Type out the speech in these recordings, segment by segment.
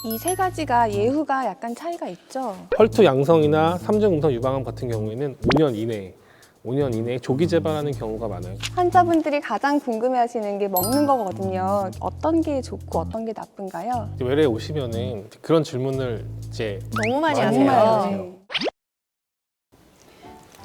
이 세 가지가 예후가 약간 차이가 있죠. 헐투 양성이나 삼중 음성 유방암 같은 경우에는 5년 이내에 조기 재발하는 경우가 많아요. 환자분들이 가장 궁금해하시는 게 먹는 거거든요. 어떤 게 좋고 어떤 게 나쁜가요? 외래에 오시면은 그런 질문을 이제 너무 많이 많이 하세요. 하세요.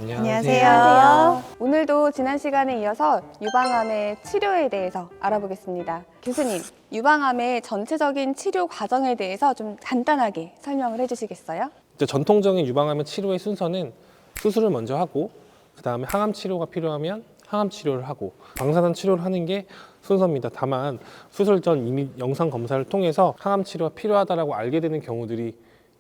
안녕하세요. 오늘도 지난 시간에 이어서 유방암의 치료에 대해서 알아보겠습니다. 교수님, 유방암의 전체적인 치료 과정에 대해서 좀 간단하게 설명을 해주시겠어요? 이제 전통적인 유방암의 치료의 순서는 수술을 먼저 하고 그 다음에 항암 치료가 필요하면 항암 치료를 하고 방사선 치료를 하는 게 순서입니다. 다만 수술 전 이미 영상 검사를 통해서 항암 치료가 필요하다고 알게 되는 경우들이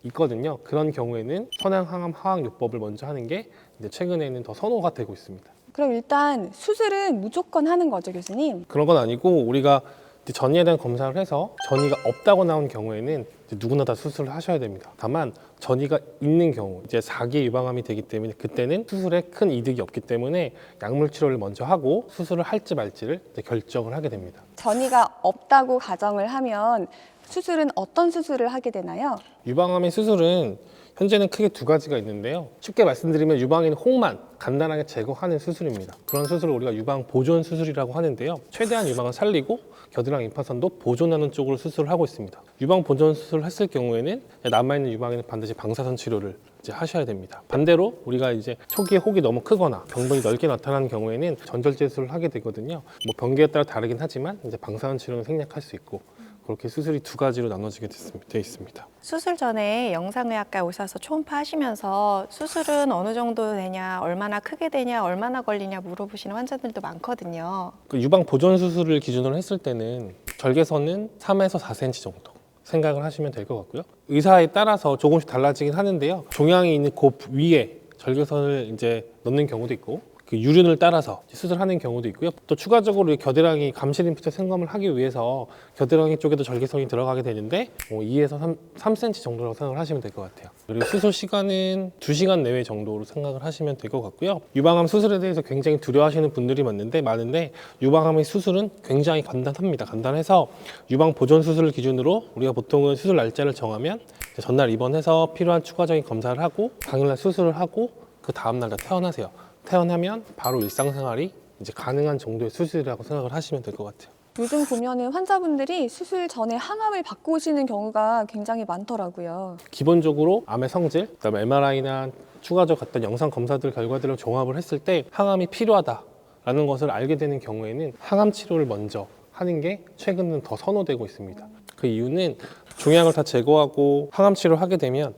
있거든요. 그런 경우에는 선행 항암 화학요법을 먼저 하는 게 이제 최근에는 더 선호가 되고 있습니다. 그럼 일단 수술은 무조건 하는 거죠, 교수님? 그런 건 아니고 우리가 이제 전이에 대한 검사를 해서 전이가 없다고 나온 경우에는 이제 누구나 다 수술을 하셔야 됩니다. 다만 전이가 있는 경우 이제 4기 유방암이 되기 때문에 그때는 수술에 큰 이득이 없기 때문에 약물 치료를 먼저 하고 수술을 할지 말지를 이제 결정을 하게 됩니다. 전이가 없다고 가정을 하면 수술은 어떤 수술을 하게 되나요? 유방암의 수술은 현재는 크게 두 가지가 있는데요. 쉽게 말씀드리면 유방에 있는 혹만 간단하게 제거하는 수술입니다. 그런 수술을 우리가 유방 보존 수술이라고 하는데요. 최대한 유방을 살리고 겨드랑 임파선도 보존하는 쪽으로 수술을 하고 있습니다. 유방 보존 수술을 했을 경우에는 남아있는 유방에는 반드시 방사선 치료를 이제 하셔야 됩니다. 반대로 우리가 이제 초기에 혹이 너무 크거나 병변이 넓게 나타나는 경우에는 전절제술을 하게 되거든요. 뭐 병기에 따라 다르긴 하지만 이제 방사선 치료는 생략할 수 있고 그렇게 수술이 두 가지로 나눠지게 되어 있습니다. 수술 전에 영상의학과에 오셔서 초음파 하시면서 수술은 어느 정도 되냐, 얼마나 크게 되냐, 얼마나 걸리냐 물어보시는 환자들도 많거든요. 그 유방 보존 수술을 기준으로 했을 때는 절개선은 3에서 4cm 정도 생각을 하시면 될 것 같고요. 의사에 따라서 조금씩 달라지긴 하는데요. 종양이 있는 그 위에 절개선을 이제 넣는 경우도 있고 그 유륜을 따라서 수술하는 경우도 있고요. 또 추가적으로 겨드랑이 감시림프체 생검을 하기 위해서 겨드랑이 쪽에도 절개선이 들어가게 되는데 2에서 3cm 정도라고 생각을 하시면 될 것 같아요. 그리고 수술 시간은 2시간 내외 정도로 생각을 하시면 될 것 같고요. 유방암 수술에 대해서 굉장히 두려워하시는 분들이 많은데 유방암의 수술은 굉장히 간단합니다. 간단해서 유방 보존 수술을 기준으로 우리가 보통은 수술 날짜를 정하면 전날 입원해서 필요한 추가적인 검사를 하고 당일날 수술을 하고 그 다음날 다 퇴원하세요. 퇴원하면 바로 일상생활이 이제 가능한 정도의 수술이라고 생각을 하시면 될 것 같아요. 요즘 보면은 환자분들이 수술 전에 항암을 받고 오시는 경우가 굉장히 많더라고요. 기본적으로 암의 성질, 그다음에 MRI나 추가적 어떤 영상 검사들 결과들을 종합을 했을 때 항암이 필요하다라는 것을 알게 되는 경우에는 항암 치료를 먼저 하는 게 최근은 더 선호되고 있습니다. 그 이유는 종양을 다 제거하고 항암 치료를 하게 되면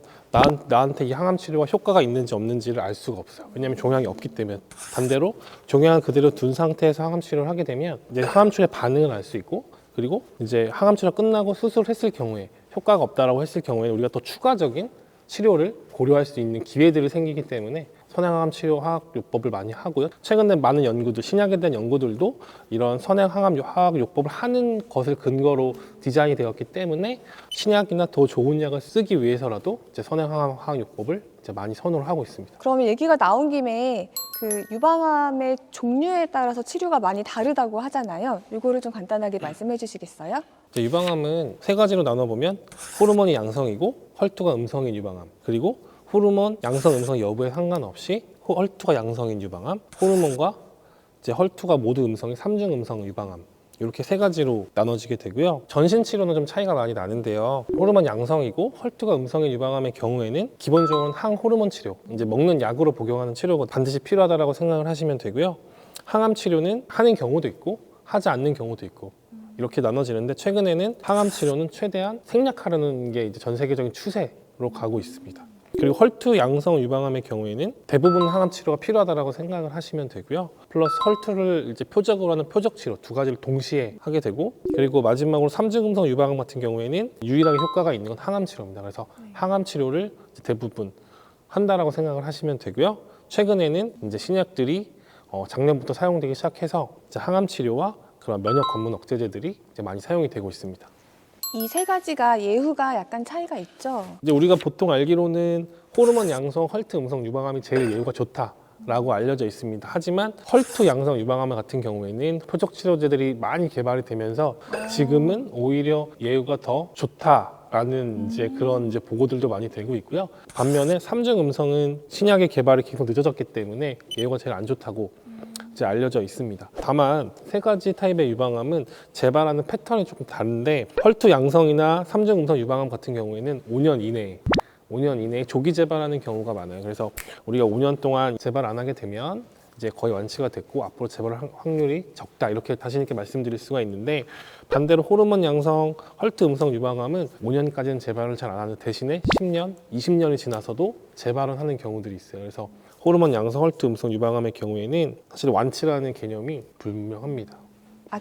나한테 이 항암 치료가 효과가 있는지 없는지를 알 수가 없어요. 왜냐하면 종양이 없기 때문에. 반대로 종양을 그대로 둔 상태에서 항암 치료를 하게 되면 이제 항암 치료의 반응을 알 수 있고 그리고 이제 항암 치료가 끝나고 수술을 했을 경우에 효과가 없다라고 했을 경우에 우리가 또 추가적인 치료를 고려할 수 있는 기회들이 생기기 때문에 선행항암 치료 화학요법을 많이 하고요. 최근에 많은 연구들, 신약에 대한 연구들도 이런 선행항암 화학요법을 하는 것을 근거로 디자인이 되었기 때문에 신약이나 더 좋은 약을 쓰기 위해서라도 이제 선행항암 화학요법을 이제 많이 선호를 하고 있습니다. 그러면 얘기가 나온 김에 그 유방암의 종류에 따라서 치료가 많이 다르다고 하잖아요. 이거를 좀 간단하게 말씀해 주시겠어요? 유방암은 세 가지로 나눠보면 호르몬이 양성이고 헐투가 음성인 유방암, 그리고 호르몬 양성 음성 여부에 상관없이 헐투가 양성인 유방암, 호르몬과 이제 헐투가 모두 음성인 삼중 음성 유방암, 이렇게 세 가지로 나눠지게 되고요. 전신 치료는 좀 차이가 많이 나는데요. 호르몬 양성이고 헐투가 음성인 유방암의 경우에는 기본적으로는 항호르몬 치료, 이제 먹는 약으로 복용하는 치료가 반드시 필요하다고 생각을 하시면 되고요. 항암 치료는 하는 경우도 있고 하지 않는 경우도 있고 이렇게 나눠지는데 최근에는 항암 치료는 최대한 생략하려는 게 이제 전 세계적인 추세로 가고 있습니다. 그리고 헐투 양성 유방암의 경우에는 대부분 항암 치료가 필요하다고 생각을 하시면 되고요. 플러스 헐투를 이제 표적으로 하는 표적 치료 두 가지를 동시에 하게 되고 그리고 마지막으로 삼중 음성 유방암 같은 경우에는 유일하게 효과가 있는 건 항암 치료입니다. 그래서 항암 치료를 대부분 한다라고 생각을 하시면 되고요. 최근에는 이제 신약들이 작년부터 사용되기 시작해서 이제 항암 치료와 그런 면역 검문 억제제들이 이제 많이 사용이 되고 있습니다. 이 세 가지가 예후가 약간 차이가 있죠. 이제 우리가 보통 알기로는 호르몬 양성, 헐투 음성 유방암이 제일 예후가 좋다라고 알려져 있습니다. 하지만 헐투 양성 유방암 같은 경우에는 표적 치료제들이 많이 개발이 되면서 지금은 오히려 예후가 더 좋다 좋다라는 이제 그런 이제 보고들도 많이 되고 있고요. 반면에 3중 음성은 신약의 개발이 계속 늦어졌기 때문에 예후가 제일 안 좋다고 이제 알려져 있습니다. 다만 세 가지 타입의 유방암은 재발하는 패턴이 조금 다른데 헐투 양성이나 3중 음성 유방암 같은 경우에는 5년 이내에 조기 재발하는 경우가 많아요. 그래서 우리가 5년 동안 재발 안 하게 되면 이제 거의 완치가 됐고 앞으로 재발 확률이 적다 이렇게 자신 있게 말씀드릴 수가 있는데, 반대로 호르몬 양성 헐트 음성 유방암은 5년까지는 재발을 잘 안 하는 대신에 10년, 20년이 지나서도 재발은 하는 경우들이 있어요. 그래서 호르몬 양성 헐트 음성 유방암의 경우에는 사실 완치라는 개념이 불분명합니다.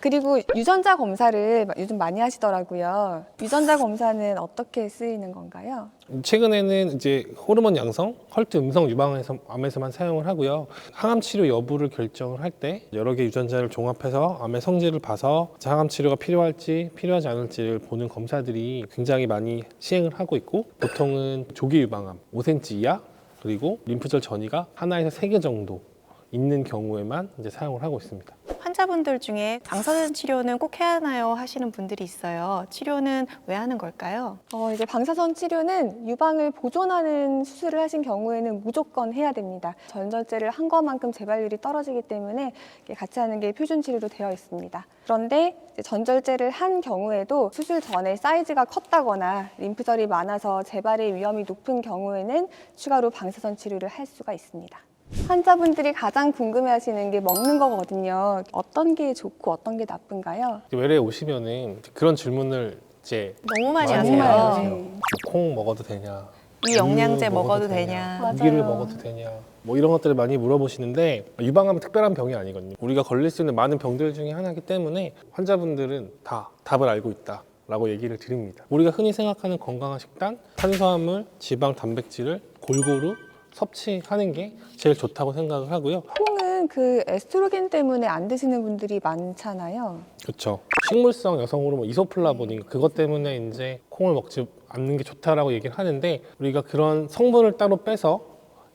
그리고 유전자 검사를 요즘 많이 하시더라고요. 유전자 검사는 어떻게 쓰이는 건가요? 최근에는 이제 호르몬 양성 헐트 음성 유방암에서만 사용을 하고요. 항암 치료 여부를 결정을 할 때 여러 개 유전자를 종합해서 암의 성질을 봐서 항암 치료가 필요할지 필요하지 않을지를 보는 검사들이 굉장히 많이 시행을 하고 있고, 보통은 조기 유방암 5cm 이하 그리고 림프절 전이가 하나에서 3개 정도 있는 경우에만 이제 사용을 하고 있습니다. 환자분들 중에 방사선 치료는 꼭 해야 하나요 하시는 분들이 있어요. 치료는 왜 하는 걸까요? 이제 방사선 치료는 유방을 보존하는 수술을 하신 경우에는 무조건 해야 됩니다. 전절제를 한 것만큼 재발률이 떨어지기 때문에 같이 하는 게 표준 치료로 되어 있습니다. 그런데 이제 전절제를 한 경우에도 수술 전에 사이즈가 컸다거나 림프절이 많아서 재발의 위험이 높은 경우에는 추가로 방사선 치료를 할 수가 있습니다. 환자분들이 가장 궁금해하시는 게 먹는 거거든요. 어떤 게 좋고 어떤 게 나쁜가요? 외래에 오시면은 그런 질문을 이제 너무 많이 많이 하세요. 하세요. 콩 먹어도 되냐? 이 영양제 우유 먹어도 되냐? 맞아요. 고기를 먹어도 되냐? 뭐 이런 것들을 많이 물어보시는데, 유방암은 특별한 병이 아니거든요. 우리가 걸릴 수 있는 많은 병들 중에 하나이기 때문에 환자분들은 다 답을 알고 있다라고 얘기를 드립니다. 우리가 흔히 생각하는 건강한 식단, 탄수화물, 지방, 단백질을 골고루 섭취하는 게 제일 좋다고 생각을 하고요. 콩은 그 에스트로겐 때문에 안 드시는 분들이 많잖아요. 그렇죠. 식물성 여성 호르몬 이소플라보닌, 그것 때문에 이제 콩을 먹지 않는 게 좋다라고 얘기를 하는데, 우리가 그런 성분을 따로 빼서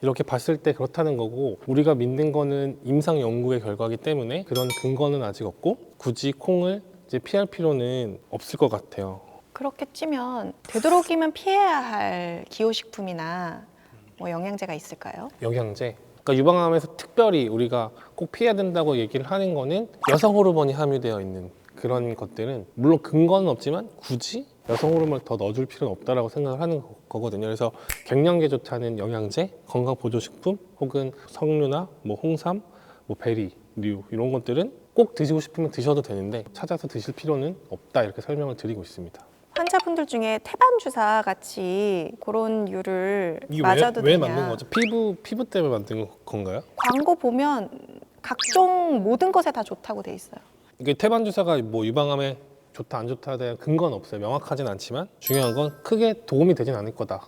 이렇게 봤을 때 그렇다는 거고, 우리가 믿는 거는 임상 연구의 결과이기 때문에 그런 근거는 아직 없고 굳이 콩을 이제 피할 필요는 없을 것 같아요. 그렇게 찌면 되도록이면 피해야 할 기호식품이나 뭐 영양제가 있을까요? 영양제. 그러니까 유방암에서 특별히 우리가 꼭 피해야 된다고 얘기를 하는 거는 여성 호르몬이 함유되어 있는 그런 것들은, 물론 근거는 없지만 굳이 여성 호르몬을 더 넣어줄 필요는 없다라고 생각을 하는 거거든요. 그래서 갱년기에 좋다는 영양제, 건강보조식품, 혹은 석류나 뭐 홍삼, 뭐 베리류 이런 것들은 꼭 드시고 싶으면 드셔도 되는데 찾아서 드실 필요는 없다, 이렇게 설명을 드리고 있습니다. 환자분들 중에 태반 주사 같이 그런 류를 이게 맞아도 왜 되냐? 만든 거죠? 피부 때문에 만든 건가요? 광고 보면 각종 모든 것에 다 좋다고 돼 있어요. 이게 태반 주사가 뭐 유방암에 좋다 안 좋다에 대한 근거는 없어요. 명확하진 않지만 중요한 건 크게 도움이 되진 않을 거다.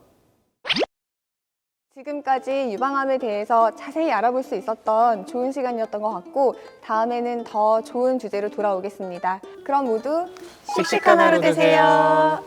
지금까지 유방암에 대해서 자세히 알아볼 수 있었던 좋은 시간이었던 것 같고, 다음에는 더 좋은 주제로 돌아오겠습니다. 그럼 모두 씩씩한 하루 되세요.